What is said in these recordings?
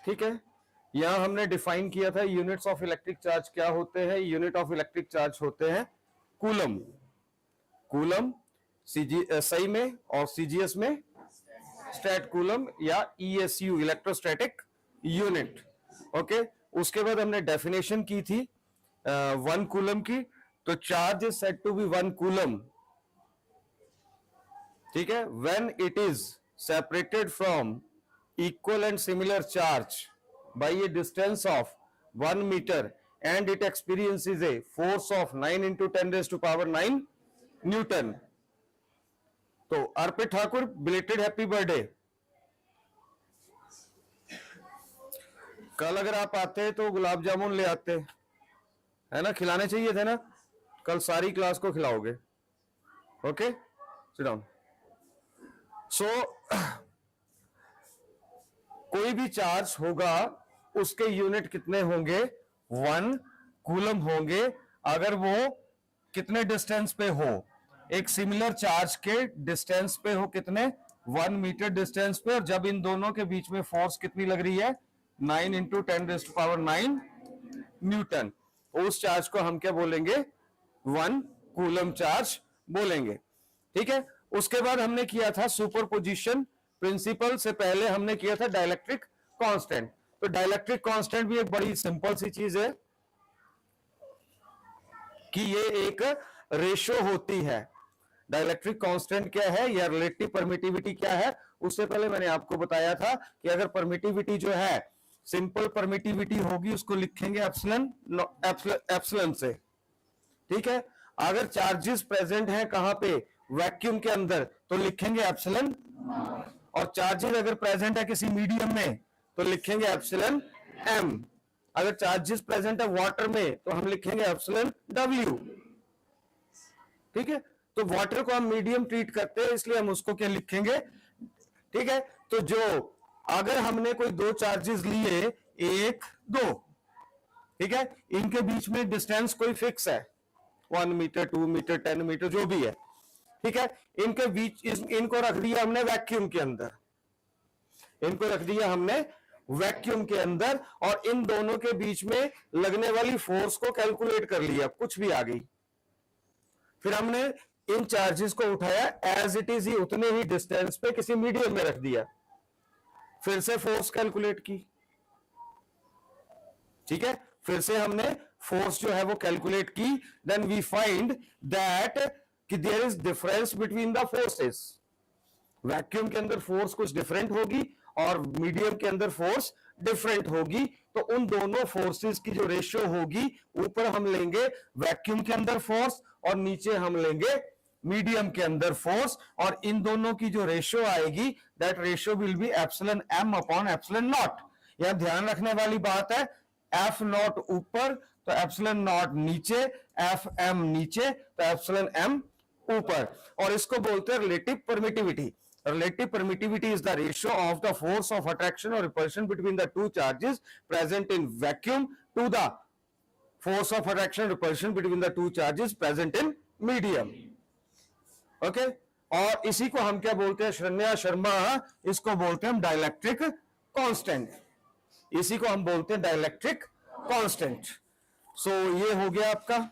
ठीक है, यहां हमने डिफाइन किया था यूनिट्स ऑफ इलेक्ट्रिक चार्ज क्या होते हैं। यूनिट ऑफ इलेक्ट्रिक चार्ज होते हैं कूलम। कूलम सही में और सीजीएस में स्टैट कूलम या ईएसयू इलेक्ट्रोस्टैटिक यूनिट। ओके, उसके बाद हमने डेफिनेशन की थी 1 कूलम की। तो charge is said to be 1 coulomb, ठीक है, when it is separated from equal and similar charge by a distance of 1 meter and it experiences a force of 9 into 10 raised to power 9 Newton. तो अर्पित Thakur, belated happy birthday. कल अगर आप आते तो गुलाब जामुन ले आते, है ना, खिलाने चाहिए थे ना, कल सारी क्लास को खिलाओगे। Okay, sit down. सो कोई भी चार्ज होगा उसके यूनिट कितने होंगे, 1 कूलम होंगे, अगर वो कितने डिस्टेंस पे हो, एक सिमिलर चार्ज के डिस्टेंस पे हो, कितने, 1 मीटर डिस्टेंस पे, और जब इन दोनों के बीच में फोर्स कितनी लग रही है, 9 into 10 raised to power 9 newton. उस चार्ज को हम क्या बोलेंगे, 1 कूलम चार्ज बोलेंगे। ठीक है, उसके बाद हमने किया था सुपरपोजिशन प्रिंसिपल से पहले हमने किया था डाइलेक्ट्रिक कांस्टेंट। तो डाइलेक्ट्रिक कांस्टेंट भी एक बड़ी सिंपल सी चीज है कि ये एक रेशो होती है। डाइलेक्ट्रिक कांस्टेंट क्या है या रिलेटिव परमिटिविटी क्या है, उससे पहले मैंने आपको बताया था कि अगर परमिटिविटी जो है सिंपल परमिटिविटी होगी उसको लिखेंगे एप्सिलॉन, एप्सिलॉन से। ठीक है, अगर चार्जेस प्रेजेंट हैं कहां पे, वैक्यूम के अंदर, तो लिखेंगे एप्सिलॉन, और चार्जेस अगर प्रेजेंट है किसी मीडियम में तो लिखेंगे एप्सिलॉन एम। अगर चार्जेस प्रेजेंट है वाटर में तो हम लिखेंगे एप्सिलॉन डब्ल्यू। ठीक है, तो वाटर को हम मीडियम ट्रीट करते हैं इसलिए हम उसको क्या लिखेंगे। ठीक है, तो जो अगर हमने कोई दो चार्जेस लिए, 1 2, ठीक है, इनके बीच में डिस्टेंस कोई फिक्स है, 1 मीटर 2 मीटर 10 मीटर जो भी है, ठीक है, इनके बीच इनको रख दिया हमने वैक्यूम के अंदर, इनको रख दिया हमने वैक्यूम के अंदर, और इन दोनों के बीच में लगने वाली फोर्स को कैलकुलेट कर लिया, कुछ भी आ गई। फिर हमने इन चार्जेस को उठाया एज इट इज ही, उतने ही डिस्टेंस पे किसी मीडियम में रख दिया, फिर से फोर्स कैलकुलेट की। ठीक है, फिर से हमने फोर्स जो है वो कैलकुलेट की, देन वी फाइंड दैट कि there is difference between the forces. Vacuum के अंदर फोर्स कुछ डिफरेंट होगी और मीडियम के अंदर फोर्स डिफरेंट होगी, तो उन दोनों फोर्सेस की जो रेशियो होगी, ऊपर हम लेंगे वैक्यूम के अंदर फोर्स और नीचे हम लेंगे मीडियम के अंदर फोर्स, और इन दोनों की जो रेशियो आएगी that ratio will be epsilon m upon epsilon naught. यहां ध्यान रखने वाली बात है, एफ नॉट ऊपर तो एप्सिलॉन नॉट नीचे, एफ एम नीचे तो एप्सिलॉन एम ऊपर, और इसको बोलते हैं relative permittivity. Relative permittivity is the ratio of the force of attraction or repulsion between the two charges present in vacuum to the force of attraction or repulsion between the two charges present in medium. Okay? और इसी को हम क्या बोलते हैं, शरण्या शर्मा, इसको बोलते हैं हम डाइलेक्ट्रिक कांस्टेंट। इसी को हम बोलते हैं डाइलेक्ट्रिक कांस्टेंट। सो ये हो गया आपका।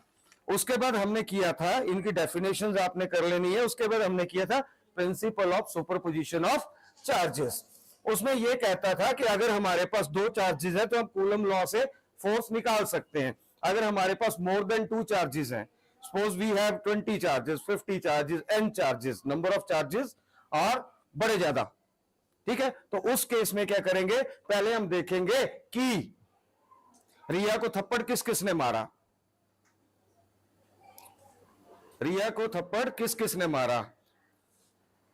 उसके बाद हमने किया था, इनकी डेफिनेशंस आपने कर लेनी है, उसके बाद हमने किया था principal of superposition of charges. उसमें यह कहता था कि अगर हमारे पास दो चार्जेस है तो हम कूलम लॉ से फोर्स निकाल सकते हैं। अगर हमारे पास मोर देन 2 चार्जेस हैं, suppose we have 20 charges, 50 charges, n charges, number of charges और बड़े ज्यादा, ठीक है, तो उस केस में क्या करेंगे, पहले हम देखेंगे कि रिया को थप्पड़ किस किसने मारा, रिया को थप्पड़ किस किसने मारा,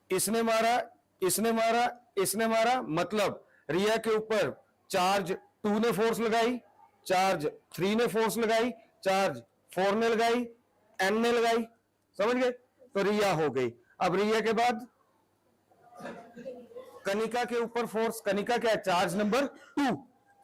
इसने मारा, इसने मारा, इसने मारा, मतलब रिया के ऊपर चार्ज 2 ने फोर्स लगाई, चार्ज 3 ने फोर्स लगाई, चार्ज 4 ने लगाई, n ने लगाई, समझ गए, तो रिया हो गई। अब रिया के बाद कनिका के ऊपर फोर्स, कनिका क्या है, चार्ज नंबर 2,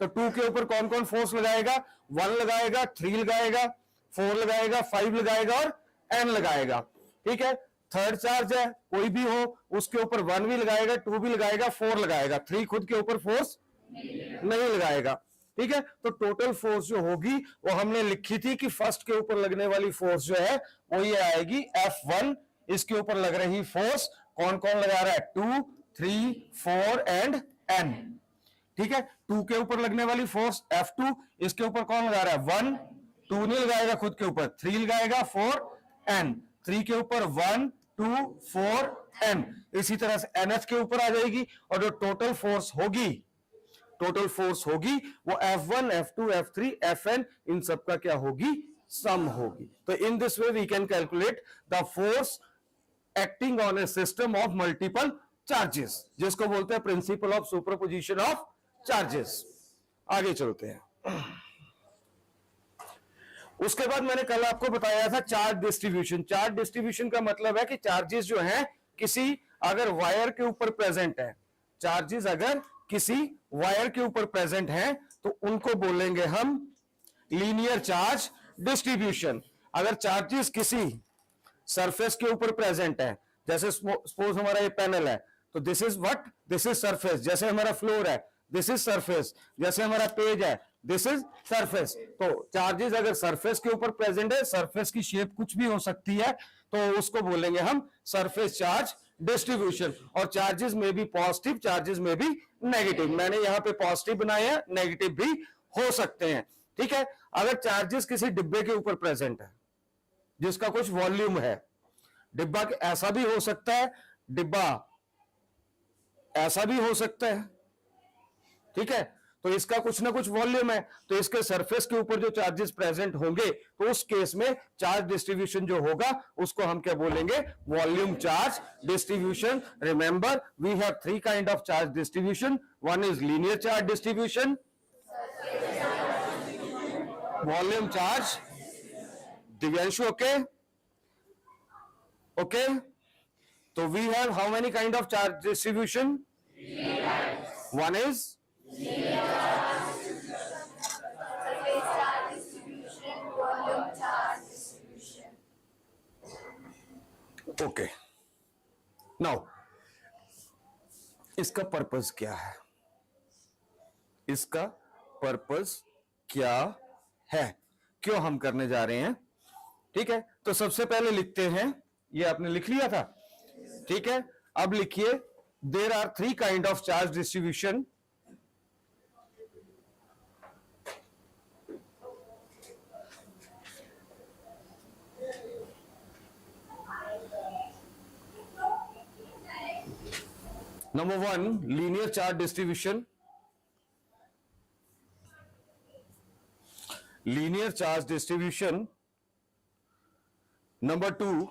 तो 2 के ऊपर कौन कौन फोर्स लगाएगा, 1 लगाएगा, 3 लगाएगा, 4 लगाएगा, 5 लगाएगा और n लगाएगा। ठीक है, थर्ड चार्ज है, कोई भी हो, उसके ऊपर 1 भी लगाएगा, 2 भी लगाएगा, 4 लगाएगा, 3 खुद के ऊपर फोर्स नहीं लगाएगा। ठीक है, तो टोटल फोर्स जो होगी वो हमने लिखी थी कि फर्स्ट के ऊपर लगने वाली फोर्स जो है वो ये आएगी F1। इसके ऊपर लग रही फोर्स कौन कौन लगा रहा है, 2, 3, 4 एंड N। ठीक है, 2 के ऊपर लगने वाली फोर्स F2, इसके ऊपर कौन लगा रहा है, 1, 2 नहीं लगाएगा खुद के ऊपर, 3 लगाएगा, 4 N, 3 के ऊपर 1, 2, 4 N। इसी तरह से NH के ऊपर आ जाएगी और जो टोटल फोर्स होगी वो F1, F2, F3, Fn इन सब का क्या होगी, सम होगी। तो in this way we can calculate the force acting on a system of multiple charges, जिसको बोलते हैं principle of superposition of charges. आगे चलते हैं। उसके बाद मैंने कल आपको बताया था चार्ज डिस्ट्रीब्यूशन। चार्ज डिस्ट्रीब्यूशन का मतलब है कि चार्जेस जो हैं किसी अगर वायर के ऊपर प्रेजेंट है, चार्जेस अगर किसी वायर के ऊपर प्रेजेंट है तो उनको बोलेंगे हम लीनियर चार्ज डिस्ट्रीब्यूशन। अगर चार्जेस किसी सरफेस के ऊपर प्रेजेंट है, जैसे सपोज हमारा ये पैनल है तो this is what, this is surface. जैसे हमारा फ्लोर है दिस इज सरफेस, जैसे हमारा पेज है दिस इज सरफेस। तो चार्जेस अगर सरफेस के ऊपर प्रेजेंट है, सरफेस की शेप कुछ भी हो सकती है, तो उसको बोलेंगे हम सरफेस चार्ज डिस्ट्रीब्यूशन। और चार्जेस में भी पॉजिटिव, चार्जेस में भी नेगेटिव। मैंने यहां पे पॉजिटिव बनाया, नेगेटिव भी हो सकते हैं। ठीक है, अगर चार्जेस किसी डिब्बे के ऊपर प्रेजेंट है जिसका कुछ वॉल्यूम है, डिब्बा ऐसा भी हो सकता है, डिब्बा ऐसा भी हो सकता है, ठीक है, तो इसका कुछ ना कुछ वॉल्यूम है, तो इसके सरफेस के ऊपर जो चार्जेस प्रेजेंट होंगे तो उस केस में चार्ज डिस्ट्रीब्यूशन जो होगा उसको हम क्या बोलेंगे, volume charge distribution. Remember we have 3 kind of charge distribution, one is linear charge distribution, volume charge. Divyanshu okay? Okay, तो we have how many kind of charge distribution? One is okay. Now इसका purpose क्या है, इसका purpose क्या है, क्यों हम करने जा रहे हैं? ठीक है, तो सबसे पहले लिखते हैं, ये आपने लिख लिया था, ठीक है, अब लिखिए there are 3 kind of charge distribution. Number 1, linear charge distribution. Linear charge distribution. Number 2,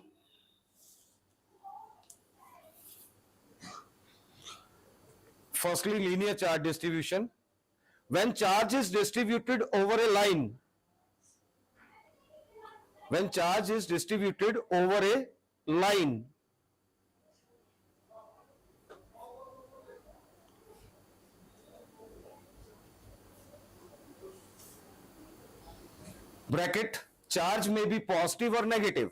firstly linear charge distribution. When charge is distributed over a line, when charge is distributed over a line, bracket, charge में भी positive और negative,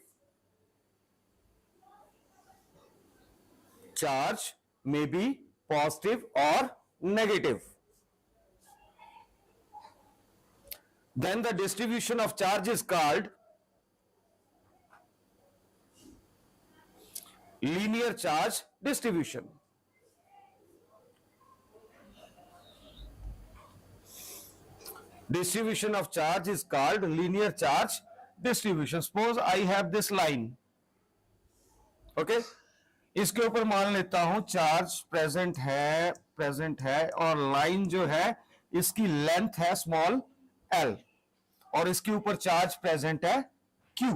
charge में भी positive और negative, then the distribution of charge is called linear charge distribution. Distribution of charge is called linear charge distribution. Suppose I have this line, okay, इसके ऊपर मान लेता हूं चार्ज प्रेजेंट है और लाइन जो है इसकी लेंथ है स्मॉल l और इसके ऊपर चार्ज प्रेजेंट है q।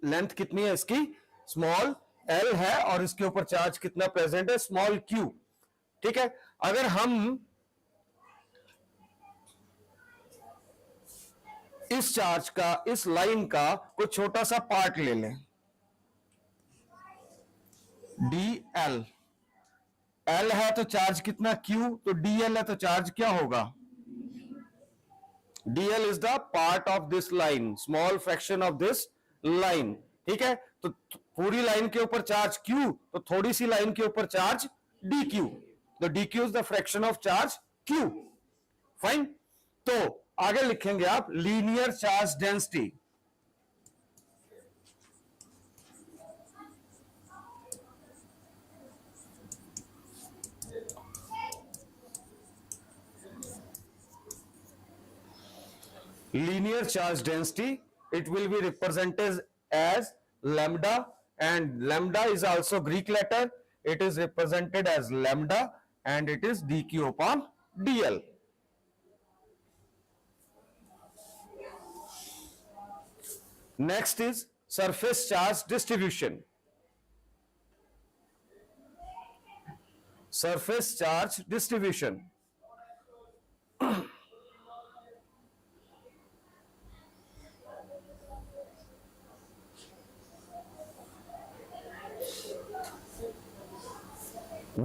लेंथ कितनी है इसकी, स्मॉल l है और इसके ऊपर चार्ज कितना प्रेजेंट है, स्मॉल q। ठीक है, अगर हम इस चार्ज का, इस लाइन का कुछ छोटा सा पार्ट ले लें, dl, l है तो चार्ज कितना q, तो dl है तो चार्ज क्या होगा, dl is the part of this line, small fraction of this line। ठीक है, तो पूरी लाइन के ऊपर चार्ज q, तो थोड़ी सी लाइन के ऊपर चार्ज dq। तो dq is the fraction of charge q. Fine. तो आगे लिखेंगे आप linear charge density. Linear charge density, it will be represented as lambda, and lambda is also Greek letter. It is represented as lambda and it is dq upon dl. Next is surface charge distribution. Surface charge distribution.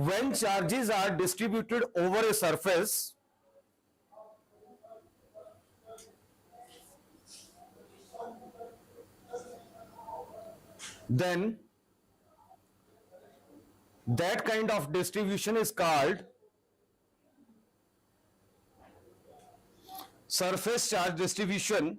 When charges are distributed over a surface, then that kind of distribution is called surface charge distribution.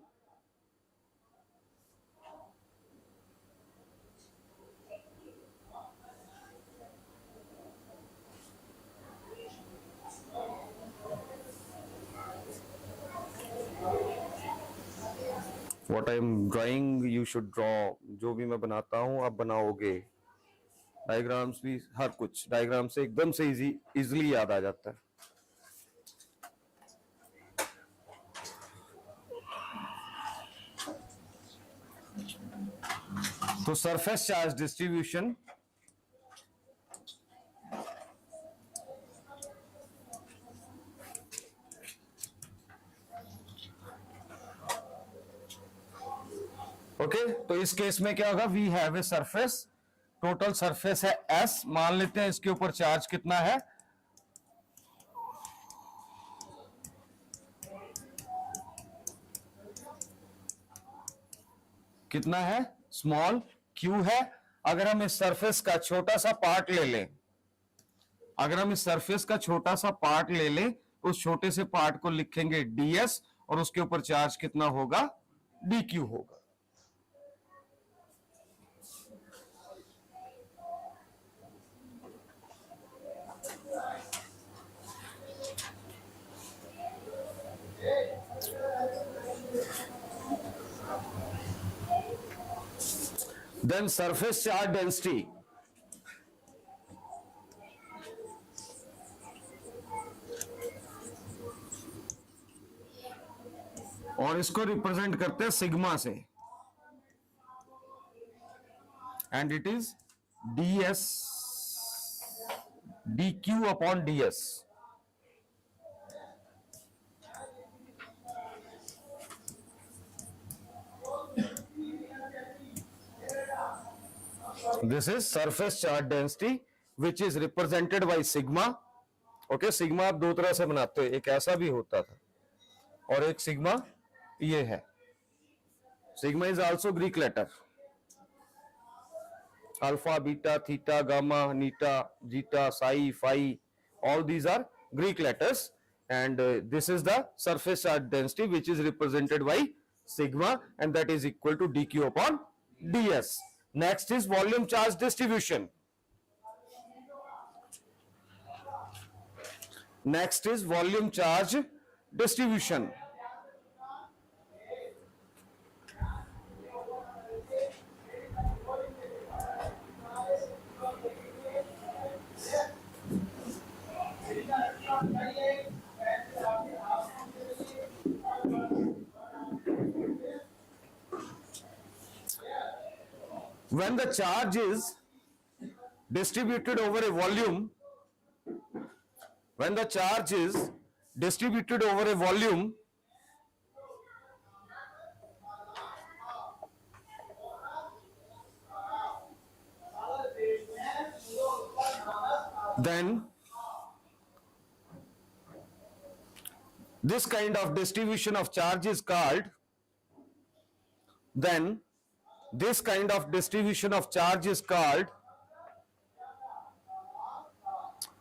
What I am drawing, you should draw. जो भी मैं बनाता हूं आप बनाओगे. Diagrams भी, हर कुछ diagram से एकदम से इजीली याद आ जाता है. तो सरफेस चार्ज डिस्ट्रीब्यूशन ओके. तो इस केस में क्या होगा, we have a surface, total surface है एस, मान लेते हैं इसके ऊपर चार्ज कितना है, कितना है, स्मॉल क्यू है. अगर हम इस सरफेस का छोटा सा पार्ट ले लें, अगर हम इस सरफेस का छोटा सा पार्ट ले लें, तो उस छोटे से पार्ट को लिखेंगे ds और उसके ऊपर चार्ज कितना होगा, dq होगा. Then surface charge density. और इसको रिप्रेजेंट करते हैं सिग्मा से, and it is ds dq upon ds. This is surface charge density which is represented by sigma. Okay, sigma आप दो तरह से बनाते हो, एक ऐसा भी होता था और एक सिग्मा ये है. Sigma is also Greek letter. Alpha, beta, theta, gamma, eta, zeta, psi, phi, all these are Greek letters, and this is the surface charge density which is represented by sigma, and that is equal to dq upon ds. Next is volume charge distribution. Next is volume charge distribution. When the charge is distributed over a volume, when the charge is distributed over a volume, then this kind of distribution of charge is called, then this kind of distribution of charge is called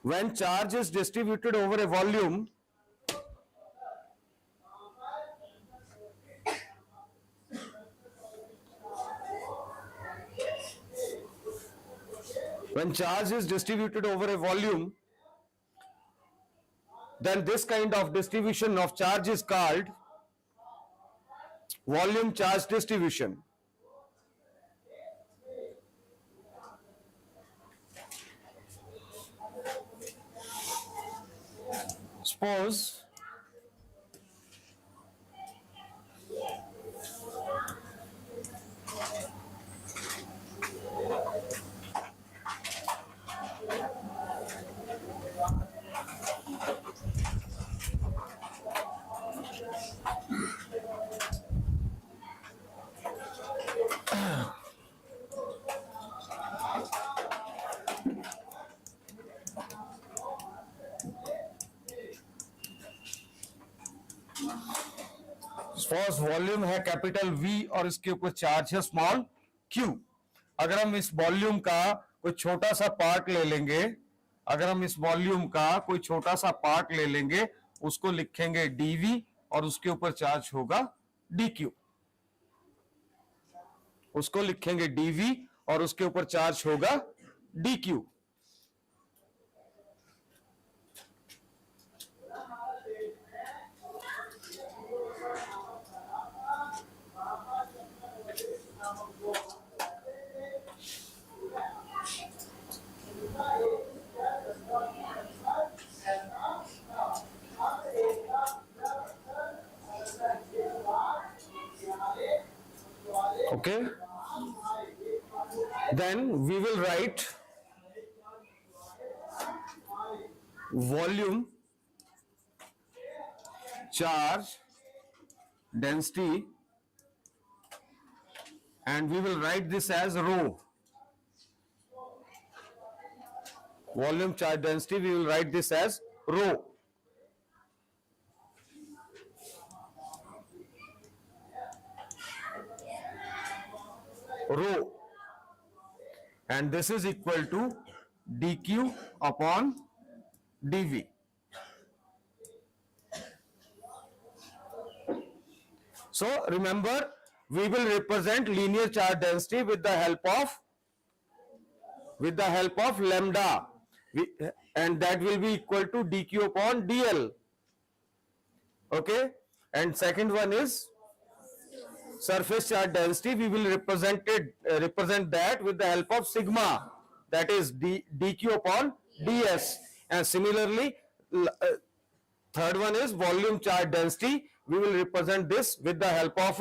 when charge is distributed over a volume, when charge is distributed over a volume, then this kind of distribution of charge is called volume charge distribution. Suppose first volume है capital V और इसके ऊपर charge है small q. अगर हम इस volume का कोई छोटा सा पार्ट ले लेंगे, अगर हम इस वॉल्यूम का कोई छोटा सा पार्ट ले लेंगे, उसको लिखेंगे dV और उसके ऊपर चार्ज होगा dq. उसको लिखेंगे dV और उसके ऊपर चार्ज होगा dq. Okay, then we will write volume charge density and we will write this as rho. Volume charge density, we will write this as rho. Rho, and this is equal to dq upon dv. So remember, we will represent linear charge density with the help of lambda, and that will be equal to dq upon dl. Okay, and second one is surface charge density. We will represent that with the help of sigma, that is dq upon ds. And similarly, third one is volume charge density. We will represent this with the help of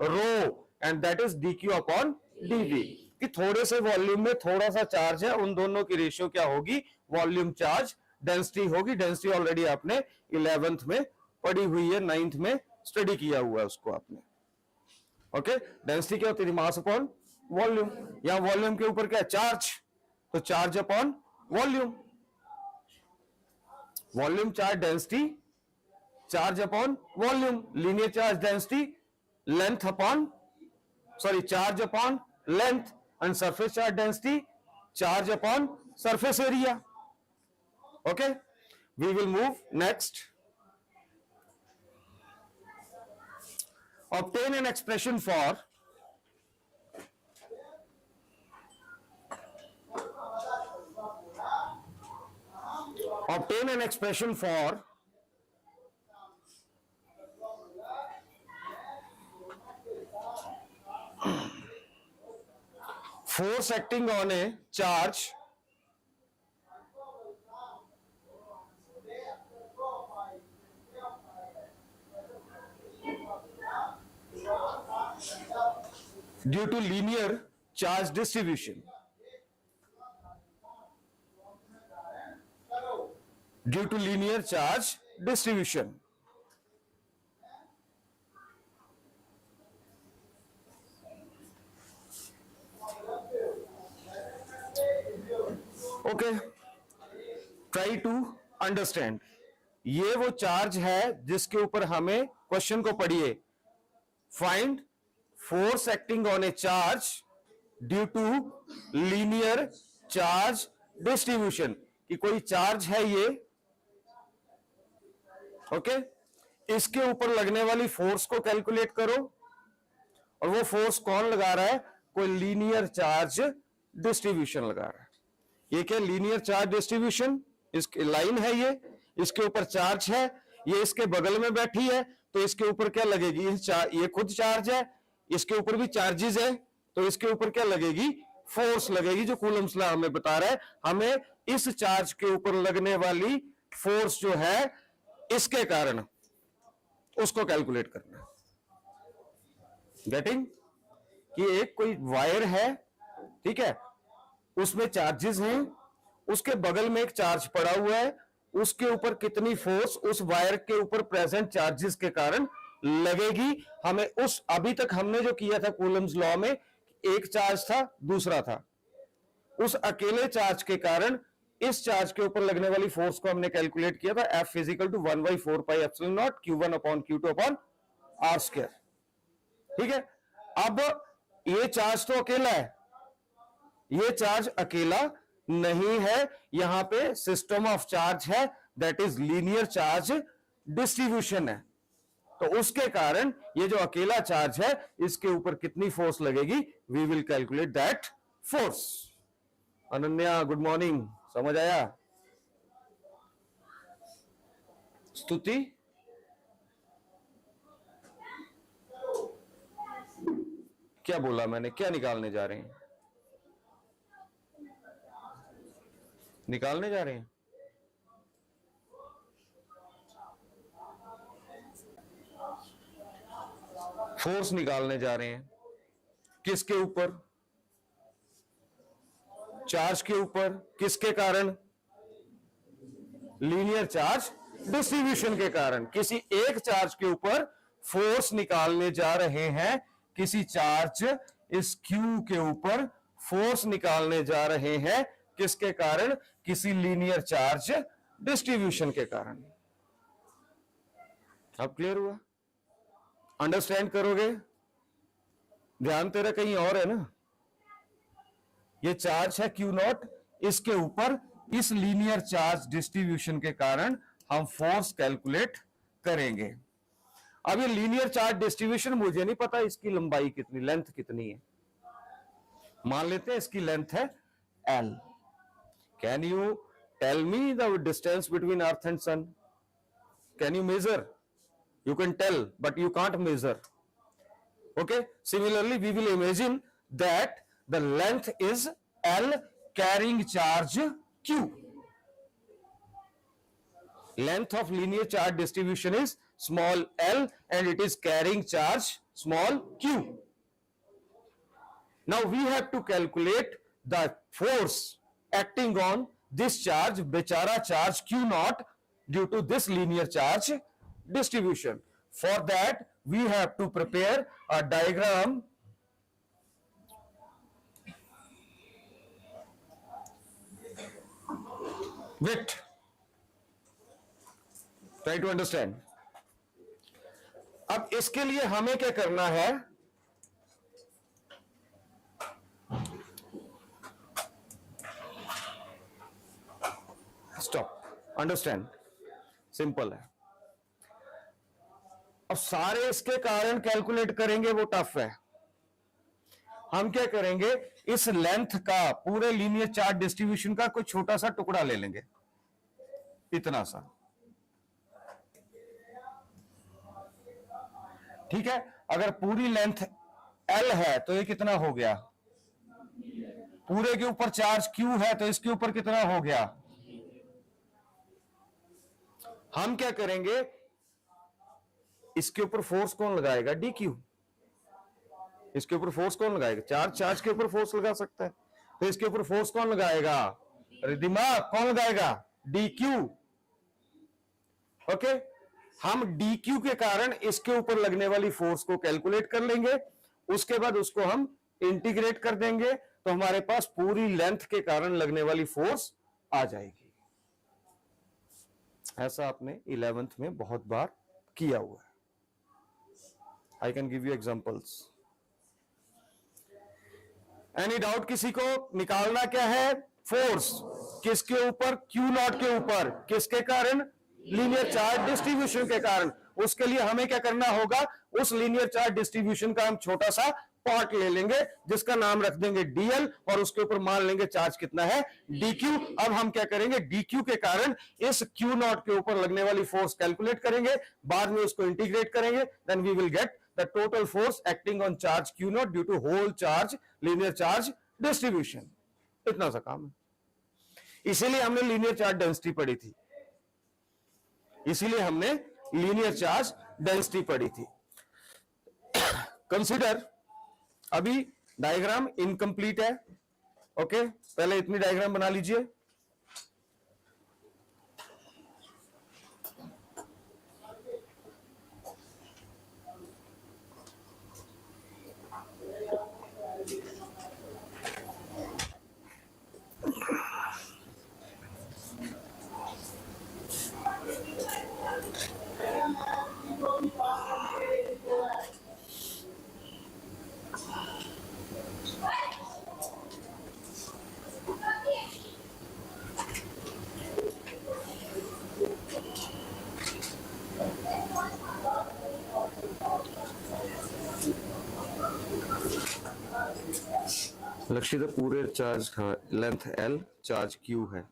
rho, and that is dq upon dv. कि थोड़े से volume में थोड़ा सा charge है, उन दोनों की रेशियो क्या होगी? वॉल्यूम चार्ज डेंसिटी होगी. डेंसिटी ऑलरेडी आपने 11th में पढ़ी हुई है, 9th में स्टडी किया हुआ है उसको आपने. ओके, डेंसिटी क्या होती है? Mass upon volume. या वॉल्यूम के ऊपर क्या? चार्ज. तो charge upon volume. Volume charge density, charge upon volume. Linear charge density, length upon charge upon length. And surface charge density, charge upon surface area. Okay, we will move next. Obtain an expression for force acting on a charge due to linear charge distribution. Due to linear charge distribution. Okay, try to understand. ये वो charge है जिसके ऊपर हमें question को पढ़िए. Find force acting on a charge due to linear charge distribution. कि कोई चार्ज है ये, ओके, इसके ऊपर लगने वाली फोर्स को कैलकुलेट करो, और वो फोर्स कौन लगा रहा है, कोई लीनियर चार्ज डिस्ट्रीब्यूशन लगा रहा है। ये क्या लीनियर चार्ज डिस्ट्रीब्यूशन, इसकी लाइन है ये, इसके ऊपर चार्ज है, ये इसके बगल में बैठी है, तो इसके ऊपर क्या लगेगी, ये खुद चार्ज है, इसके ऊपर भी चार्जेस है, तो इसके ऊपर क्या लगेगी, फोर्स लगेगी, जो कूलम्स लॉ हमें बता रहा है। हमें इस चार्ज के ऊपर लगने वाली फोर्स जो है इसके कारण, उसको कैलकुलेट करना है। गेटिंग, कि एक कोई वायर है, ठीक है, उसमें चार्जेस हैं, उसके बगल में एक चार्ज पड़ा हुआ है, उसके ऊपर कितनी फोर्स उस वायर के ऊपर प्रेजेंट चार्जेस के कारण लगेगी। हमें उस, अभी तक हमने जो किया था कूलम्स लॉ में, एक चार्ज था, दूसरा था, उस अकेले चार्ज के कारण इस चार्ज के ऊपर लगने वाली फोर्स को हमने कैलकुलेट किया था, F is equal to 1/4 pi epsilon naught Q1 upon Q2 upon R square. ठीक है, अब ये चार्ज तो अकेला है, ये चार्ज अकेला नहीं है, यहां पे सिस्टम ऑफ चार्ज है, that is linear charge distribution है। तो उसके कारण ये जो अकेला चार्ज है, इसके ऊपर कितनी फोर्स लगेगी, we will calculate that force. Ananya good morning, समझ आया? स्तुति, क्या बोला मैंने, क्या निकालने जा रहे हैं, निकालने जा रहे हैं? फोर्स निकालने जा रहे हैं, किसके ऊपर, चार्ज के ऊपर, किसके कारण, लीनियर चार्ज डिस्ट्रीब्यूशन के कारण। किसी एक चार्ज के ऊपर फोर्स निकालने जा रहे हैं, किसी चार्ज इस Q के ऊपर फोर्स निकालने जा रहे हैं, किसके कारण, किसी लीनियर चार्ज डिस्ट्रीब्यूशन के कारण। अब क्लियर हुआ? अंडरस्टैंड करोगे? ध्यान तेरा कहीं और है ना, ये चार्ज है Q0, इसके ऊपर इस लीनियर चार्ज डिस्ट्रीब्यूशन के कारण हम फोर्स कैलकुलेट करेंगे। अब ये लीनियर चार्ज डिस्ट्रीब्यूशन, मुझे नहीं पता इसकी लंबाई कितनी, लेंथ कितनी है, मान लेते हैं इसकी लेंथ है L। Can you tell me the distance between earth and sun? Can you measure? You can tell, but you can't measure. Okay, similarly we will imagine that the length is L carrying charge Q. Length of linear charge distribution is small l and it is carrying charge small q. Now we have to calculate the force acting on this charge, bechara charge Q naught, due to this linear charge distribution. For that we have to prepare a diagram with, try to understand. अब इसके लिए हमें क्या करना है, stop, understand, simple है। अब सारे इसके कारण कैलकुलेट करेंगे वो टफ है। हम क्या करेंगे, इस लेंथ का, पूरे लीनियर चार्ज डिस्ट्रीब्यूशन का कोई छोटा सा टुकड़ा ले लेंगे, इतना सा, ठीक है। अगर पूरी लेंथ L है तो ये कितना हो गया, पूरे के ऊपर चार्ज Q है तो इसके ऊपर कितना हो गया। हम क्या करेंगे, इसके ऊपर फोर्स कौन लगाएगा, DQ। इसके ऊपर फोर्स कौन लगाएगा, चार्ज के ऊपर फोर्स लगा सकता है, तो इसके ऊपर फोर्स कौन लगाएगा, अरे दिमाग कौन लगाएगा, DQ। ओके, हम DQ के कारण इसके ऊपर लगने वाली फोर्स को कैलकुलेट कर लेंगे, उसके बाद उसको हम इंटीग्रेट कर देंगे, तो हमारे पास पूरी लेंथ के कारण लगने वाली फोर्स आ जाएगी। ऐसा आपने 11th में बहुत बार किया हुआ है। I can give you examples. Any doubt किसी को? निकालना क्या है, फोर्स किसके ऊपर, क्यू नॉट के ऊपर, किसके कारण, लीनियर चार्ज डिस्ट्रीब्यूशन के कारण। उसके लिए हमें क्या करना होगा, उस लीनियर चार्ज डिस्ट्रीब्यूशन का हम छोटा सा पार्ट ले लेंगे जिसका नाम रख देंगे डीएल और उसके ऊपर मान लेंगे चार्ज कितना है, डीक्यू। अब हम क्या करेंगे, डीक्यू के कारण इस क्यू नॉट के ऊपर लगने वाली फोर्स कैलकुलेट करेंगे, बाद में उसको इंटीग्रेट करेंगे, then we will get the total force acting on charge q naught due to whole charge linear charge distribution. इतना सा काम है। इसीलिए हमने लीनियर चार्ज डेंसिटी पढ़ी थी, इसीलिए हमने लीनियर चार्ज डेंसिटी पढ़ी थी। कंसीडर, अभी डायग्राम इनकम्प्लीट है, ओके पहले इतनी डायग्राम बना लीजिए। लक्ष्य पूरे चार्ज, हाँ लेंथ एल, चार्ज क्यू है।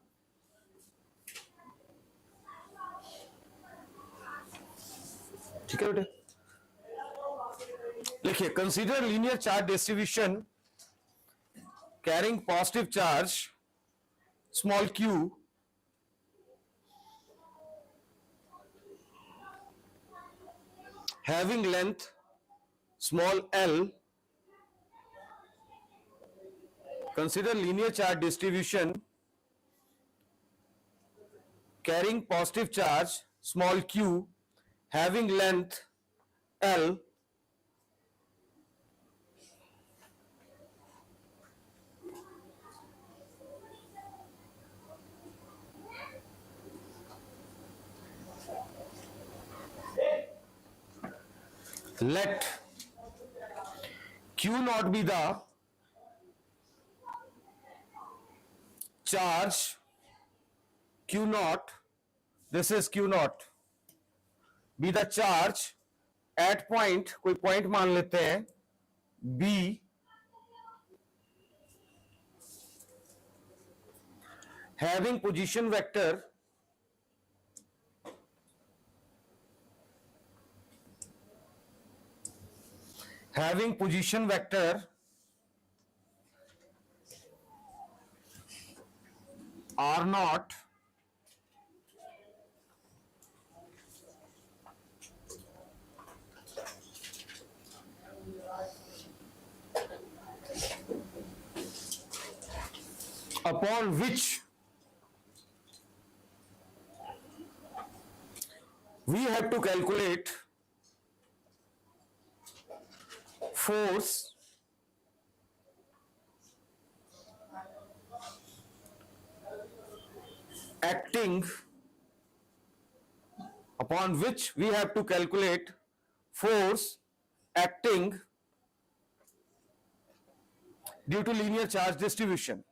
ठीक है बेटे, लिखिए consider linear charge distribution carrying positive charge small Q having length small L. Consider linear charge distribution carrying positive charge small q having length L let q not be the charge q naught, this is q naught, be the charge at point, कोई point मान लेते हैं B, having position vector R naught upon which we have to calculate force acting, upon which we have to calculate force acting due to linear charge distribution.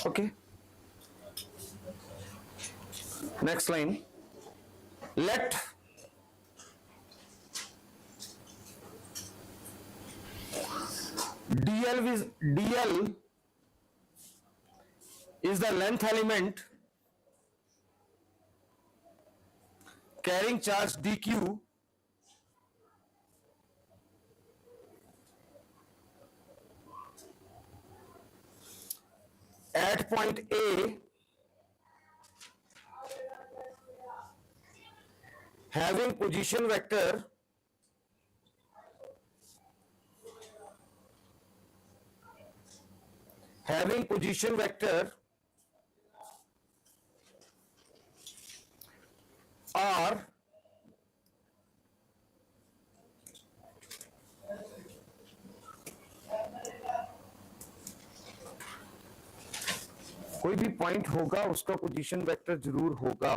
Okay. Next line. Let DL is the length element carrying charge dq at point A having position vector R कोई भी point होगा उसका position vector जरूर होगा,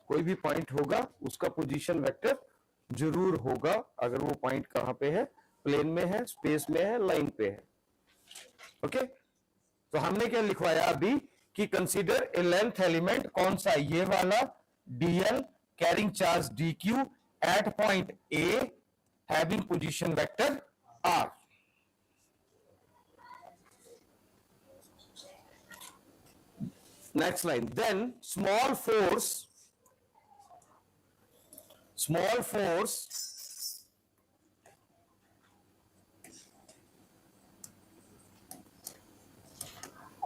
कोई भी point होगा उसका पोजीशन वेक्टर जरूर होगा, अगर वो पॉइंट कहां पे है, प्लेन में है, स्पेस में है, लाइन पे है। ओके, तो हमने क्या लिखवाया अभी कि कंसीडर ए लेंथ एलिमेंट, कौन सा, ये वाला dl carrying charge dq at point a having position vector r। Next line. Then small force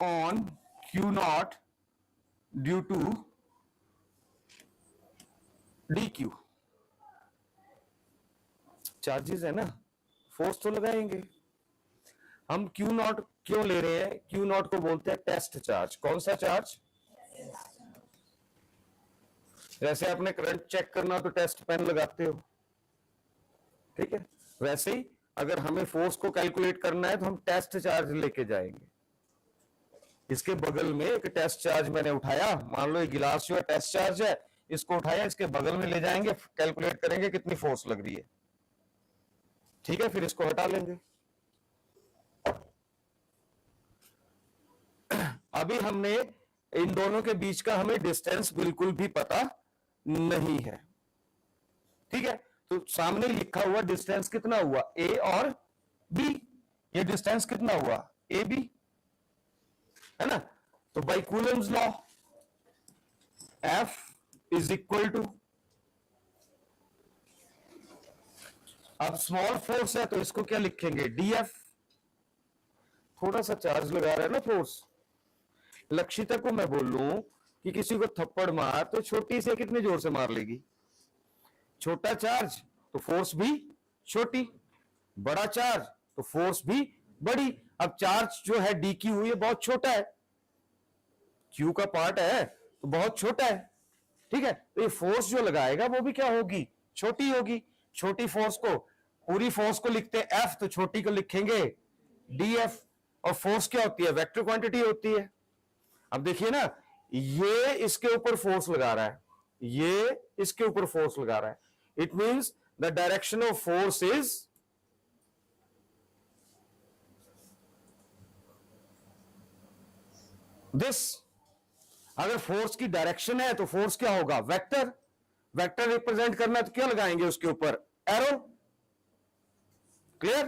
on q naught due to dq, charges है ना, फोर्स तो लगाएंगे हम। Q नॉट क्यों ले रहे हैं, Q नॉट को बोलते हैं टेस्ट चार्ज। कौन सा चार्ज, जैसे आपने करंट चेक करना तो टेस्ट पेन लगाते हो, ठीक है, वैसे ही अगर हमें फोर्स को कैलकुलेट करना है तो हम टेस्ट चार्ज लेके जाएंगे। इसके बगल में एक टेस्ट चार्ज मैंने उठाया, मान लो ये गिलास जो है टेस्ट चार्ज है, इसको उठाया, इसके बगल में ले जाएंगे, कैलकुलेट करेंगे कितनी फोर्स लग रही है, ठीक है, फिर इसको हटा लेंगे। अभी हमने इन दोनों के बीच का हमें डिस्टेंस बिल्कुल भी पता नहीं है, ठीक है, तो सामने लिखा हुआ डिस्टेंस कितना हुआ, ए और बी, ये डिस्टेंस कितना हुआ, ए बी, है ना। तो by Coulomb's law F is equal to, अब स्मॉल फोर्स है तो इसको क्या लिखेंगे, dF, थोड़ा सा चार्ज लगा रहा है ना फोर्स। लक्षिता को मैं बोल लूं कि किसी को थप्पड़ मार तो छोटी से कितने जोर से मार लेगी, छोटा चार्ज तो फोर्स भी छोटी, बड़ा चार्ज तो फोर्स भी बड़ी। अब चार्ज जो है dq ये बहुत छोटा है, q का पार्ट है तो बहुत छोटा है, ठीक है, तो ये फोर्स जो लगाएगा वो भी क्या होगी, छोटी होगी। छोटी फोर्स को, पूरी फोर्स को लिखते हैं F, तो छोटी को लिखेंगे dF। और फोर्स क्या होती है, वेक्टर क्वांटिटी होती है। अब देखिए ना, ये इसके ऊपर फोर्स लगा रहा है, ये इसके ऊपर फोर्स लगा रहा है, it means the direction of force is this. अगर फोर्स की डायरेक्शन है तो फोर्स क्या होगा, वेक्टर। वेक्टर रिप्रेजेंट करना है तो क्या लगाएंगे उसके ऊपर, एरो। क्लियर,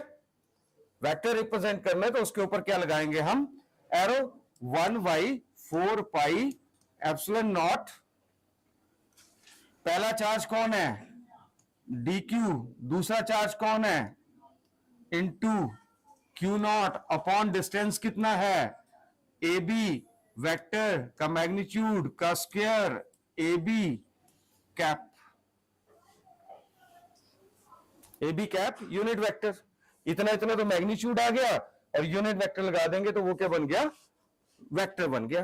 वेक्टर रिप्रेजेंट करना है तो उसके ऊपर क्या लगाएंगे हम, एरो। 1/4 पाई एप्सिलॉन नॉट, पहला चार्ज कौन है, dq, दूसरा चार्ज कौन है, into q naught upon distance कितना है, ab, वेक्टर का मैग्नीट्यूड का square, ab cap, ab cap unit vector. इतना इतना तो मैग्नीट्यूड आ गया, और यूनिट वेक्टर लगा देंगे तो वो क्या बन गया, वेक्टर बन गया।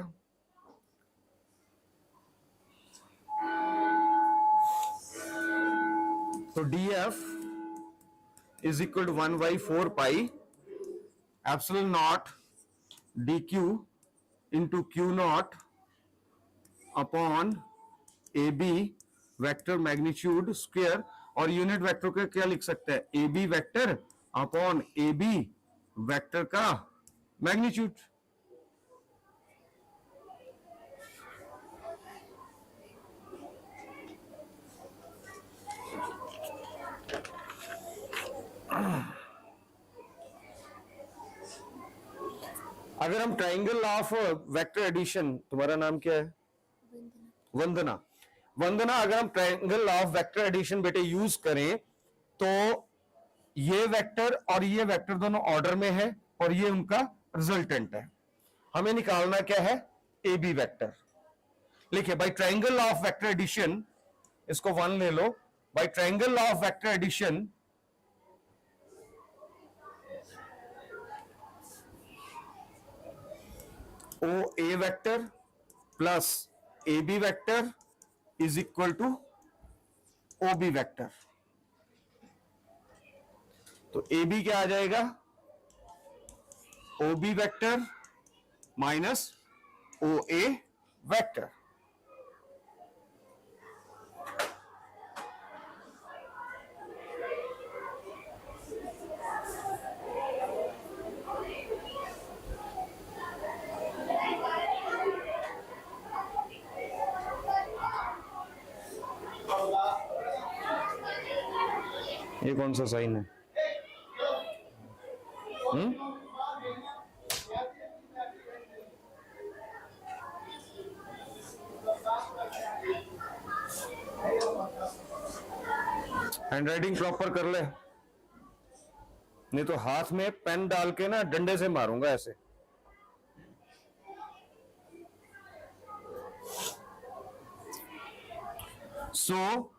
तो dF is equal to 1/4 pi epsilon naught dq into q naught upon ab vector magnitude square, और यूनिट वेक्टर को क्या लिख सकते हैं, ab vector upon ab vector का मैग्नीट्यूड। अगर हम ट्राइंगल ऑफ वेक्टर एडिशन, तुम्हारा नाम क्या है, वंदना, वंदना, अगर हम ट्राइंगल ऑफ वेक्टर एडिशन बेटे यूज करें तो ये वेक्टर और ये वेक्टर दोनों ऑर्डर में है, और ये उनका रिजल्टेंट है। हमें निकालना क्या है, ए बी वेक्टर। लिखिए, by triangle of vector addition, इसको 1 ले लो, by triangle of vector addition O A vector plus A B vector is equal to O B vector. तो ए बी क्या आ जाएगा, O B vector minus OA vector. ये कौन सा साइन है? हैंड राइटिंग प्रॉपर कर ले, नहीं तो हाथ में पेन डाल के ना डंडे से मारूंगा ऐसे। सो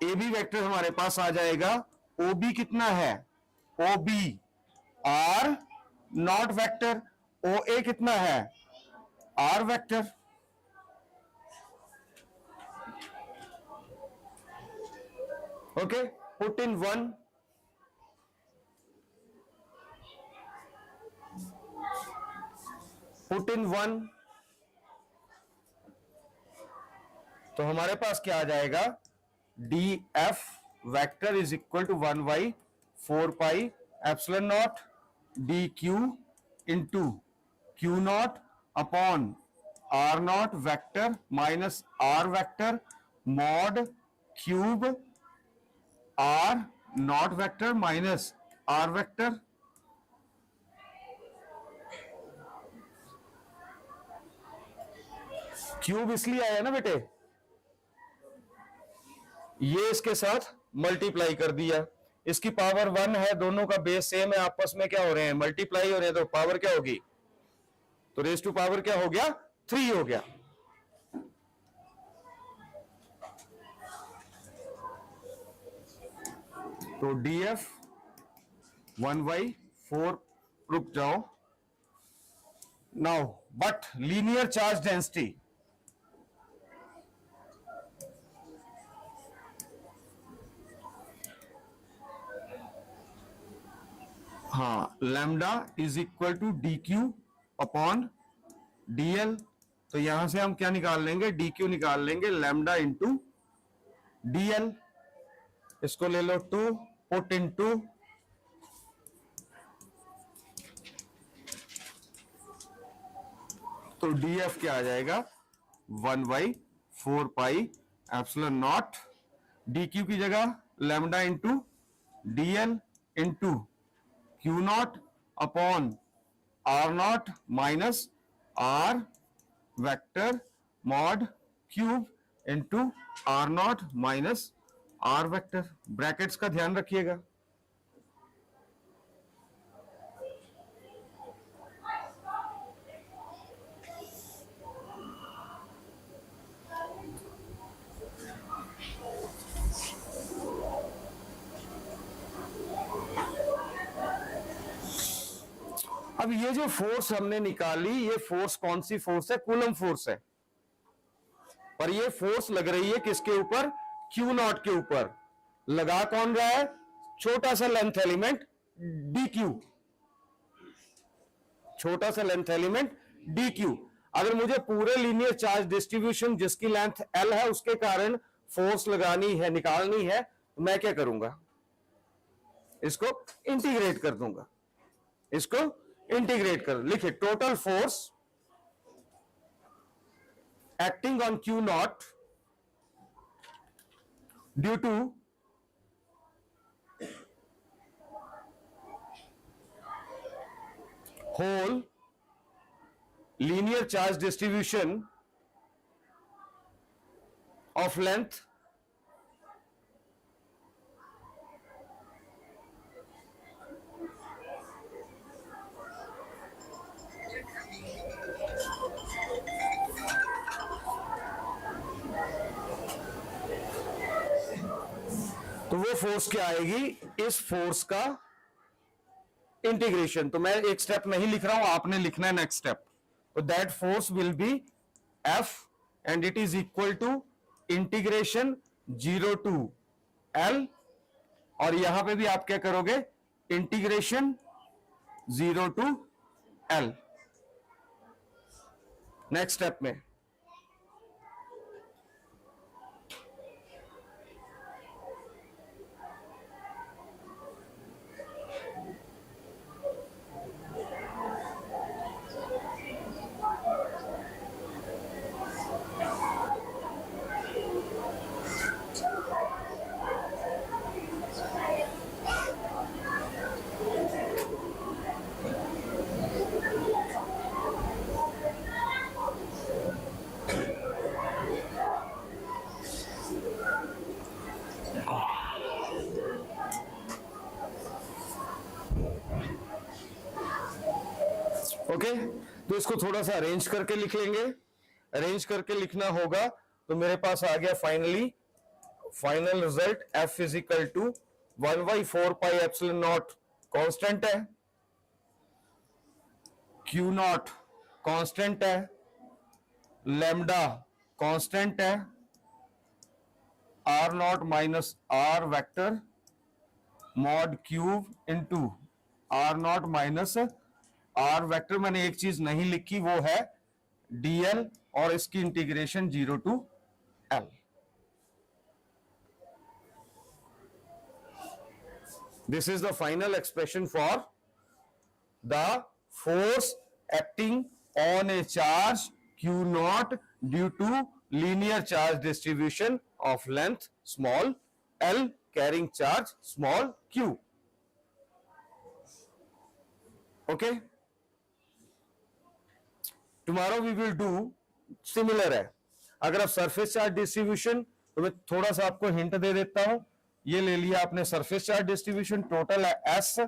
ए बी वेक्टर हमारे पास आ जाएगा। ओ बी कितना है? O B R naught vector. O A कितना है? R vector. Okay, put in 1, put in 1, तो हमारे पास क्या आ जाएगा? D F vector is equal to 1/4 epsilon naught D Q into Q naught upon are naught vector minus are vector mod cube R naught vector minus are vector. Cube इसलिए आया ना बेटे, ये इसके साथ मल्टीप्लाई कर दिया, इसकी पावर 1 है, दोनों का बेस सेम है, आपस में क्या हो रहे हैं? मल्टीप्लाई हो रहे हैं, तो पावर क्या होगी? तो रेज टू पावर क्या हो गया? 3 हो गया। तो डीएफ 1/4, रुक जाओ now, but linear charge density, हाँ, lambda is equal to D Q upon DL. तो यहां से हम क्या निकाल लेंगे? डी क्यू निकाल लेंगे, लैम्डा इंटू डीएल। इसको ले लो 2, पुट इन 2, तो डीएफ क्या आ जाएगा? 1/4 एप्सिलॉन नॉट डी क्यू की जगह lambda into dl into Q naught upon are naught minus are vector mod cube into r naught minus are vector. Brackets का ध्यान रखिएगा। अब ये जो फोर्स हमने निकाली, ये फोर्स कौन सी फोर्स है? कूलम फोर्स है। पर ये फोर्स लग रही है किसके ऊपर? क्यू नॉट के ऊपर। लगा कौन रहा है? छोटा सा लेंथ एलिमेंट डी क्यू, छोटा सा लेंथ एलिमेंट डी क्यू। अगर मुझे पूरे लीनियर चार्ज डिस्ट्रीब्यूशन जिसकी लेंथ एल है उसके कारण फोर्स लगानी है, निकालनी है, तो मैं क्या करूंगा? इसको इंटीग्रेट कर दूंगा। इसको इंटीग्रेट कर, लिखे total force acting on q naught due to whole linear charge distribution of length तो वो फोर्स क्या आएगी? इस फोर्स का इंटीग्रेशन। तो मैं एक स्टेप नहीं लिख रहा हूं, आपने लिखना है नेक्स्ट स्टेप। तो that force will be f and it is equal to integration 0 to l, और यहां पे भी आप क्या करोगे? Integration 0 to l. Next step में ओके तो इसको थोड़ा सा अरेंज करके लिख लेंगे। अरेंज करके लिखना होगा तो मेरे पास आ गया finally final result F is equal to 1/4 pi epsilon naught constant है, Q नॉट कांस्टेंट है, लैम्डा कांस्टेंट है, R naught minus R vector mod cube into R naught minus R vector. मैंने एक चीज नहीं लिखी वो है dl और इसकी integration 0 to L। This is the final expression for the force acting on a charge Q naught due to linear charge distribution of length small l carrying charge small q. Okay? Tomorrow we will do similar है। अगर आप surface charge distribution, तो मैं थोड़ा सा आपको hint दे देता हूं। ये ले लिया आपने सरफेस चार्ज डिस्ट्रीब्यूशन, टोटल है S,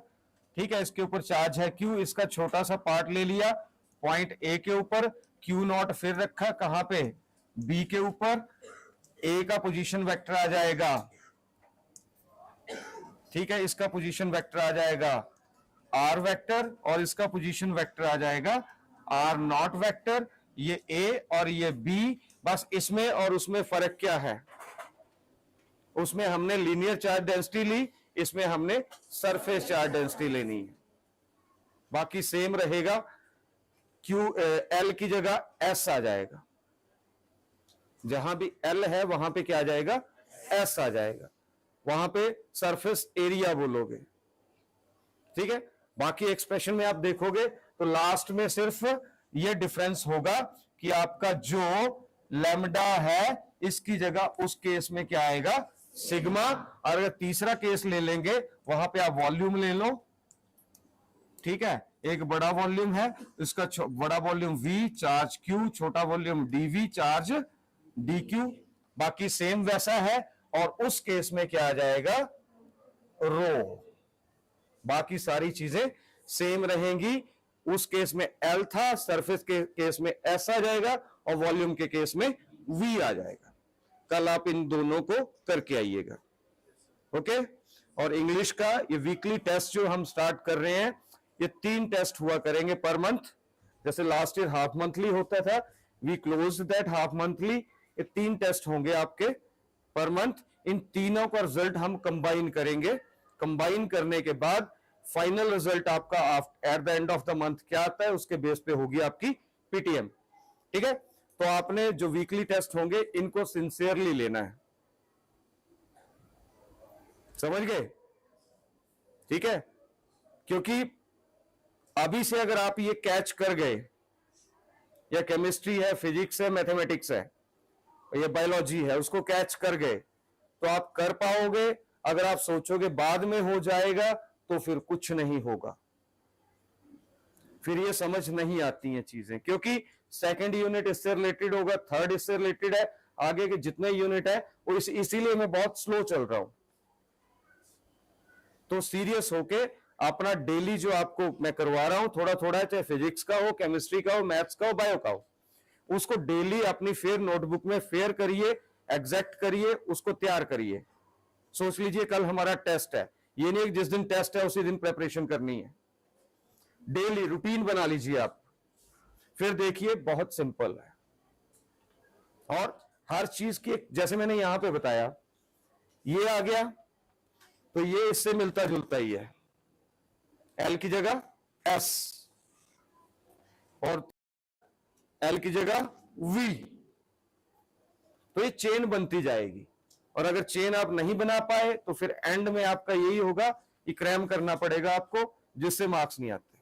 ठीक है, इसके ऊपर चार्ज है Q, इसका छोटा सा पार्ट ले लिया पॉइंट A के ऊपर, Q नॉट फिर रखा कहां पे, B के ऊपर, A का पोजीशन वेक्टर आ जाएगा, ठीक है, इसका पोजीशन वेक्टर आ जाएगा R वेक्टर और इसका पोजीशन वेक्टर आ जाएगा R नॉट वेक्टर। ये A और ये B, बस इसमें और उसमें फर्क क्या है, उसमें हमने लीनियर चार्ज डेंसिटी ली, इसमें हमने सरफेस चार्ज डेंसिटी लेनी है। बाकी सेम रहेगा, Q L की जगह S आ जाएगा, जहां भी L है वहां पे क्या आ जाएगा, S आ जाएगा, वहां पे सरफेस एरिया बोलोगे, ठीक है। बाकी एक्सप्रेशन में आप देखोगे तो लास्ट में सिर्फ ये डिफरेंस होगा कि आपका जो लैम्डा है इसकी जगह उस केस में क्या आएगा, सिग्मा। और अगर तीसरा केस ले लेंगे वहां पे आप वॉल्यूम ले लो, ठीक है, एक बड़ा वॉल्यूम है, इसका बड़ा वॉल्यूम V चार्ज Q, छोटा वॉल्यूम dV चार्ज dQ, बाकी सेम वैसा है। और उस केस में क्या आ जाएगा, रो, बाकी सारी चीजें सेम रहेंगी। उस केस में L था, सरफेस के केस में S आ जाएगा और वॉल्यूम के केस में V आ जाएगा। कल आप इन दोनों को करके आइएगा, ओके। और इंग्लिश का ये वीकली टेस्ट जो हम स्टार्ट कर रहे हैं, ये 3 टेस्ट हुआ करेंगे पर मंथ, जैसे लास्ट ईयर हाफ मंथली होता था, we close that half monthly. ये 3 टेस्ट होंगे आपके पर मंथ, इन तीनों का रिजल्ट हम कंबाइन करेंगे। कंबाइन करने के बाद फाइनल रिजल्ट आपका at the end of the month क्या आता है, उसके बेस पे होगी आपकी पीटीएम, ठीक है। तो आपने जो वीकली टेस्ट होंगे इनको सिंसियरली लेना है, समझ गए, ठीक है। क्योंकि अभी से अगर आप ये कैच कर गए, या केमिस्ट्री है, फिजिक्स है, मैथमेटिक्स है, या बायोलॉजी है, उसको कैच कर गए तो आप कर पाओगे। अगर आप सोचोगे बाद में हो जाएगा तो फिर कुछ नहीं होगा, फिर ये समझ नहीं आती हैं चीजें, क्योंकि सेकंड यूनिट इससे रिलेटेड होगा, थर्ड इससे रिलेटेड है, आगे के जितने यूनिट है वो इसीलिए मैं बहुत स्लो चल रहा हूं। तो सीरियस होके अपना डेली जो आपको मैं करवा रहा हूं थोड़ा थोड़ा, चाहे फिजिक्स का हो, केमिस्ट्री का हो, मैथ्स का हो, बायो का हो, उसको डेली अपनी फेयर नोटबुक में फेयर करिए, एग्जैक्ट करिए, उसको तैयार करिए। सोच लीजिए कल हमारा टेस्ट है, ये नहीं जिस दिन टेस्ट है उसी दिन प्रिपरेशन करनी है, डेली रूटीन बना लीजिए आप, फिर देखिए बहुत सिंपल है। और हर चीज की, जैसे मैंने यहां पे बताया, ये आ गया तो ये इससे मिलता जुलता ही है, L की जगह S, और L की जगह V, तो ये चेन बनती जाएगी। और अगर चेन आप नहीं बना पाए तो फिर एंड में आपका यही होगा कि क्रैम करना पड़ेगा आपको, जिससे मार्क्स नहीं आते।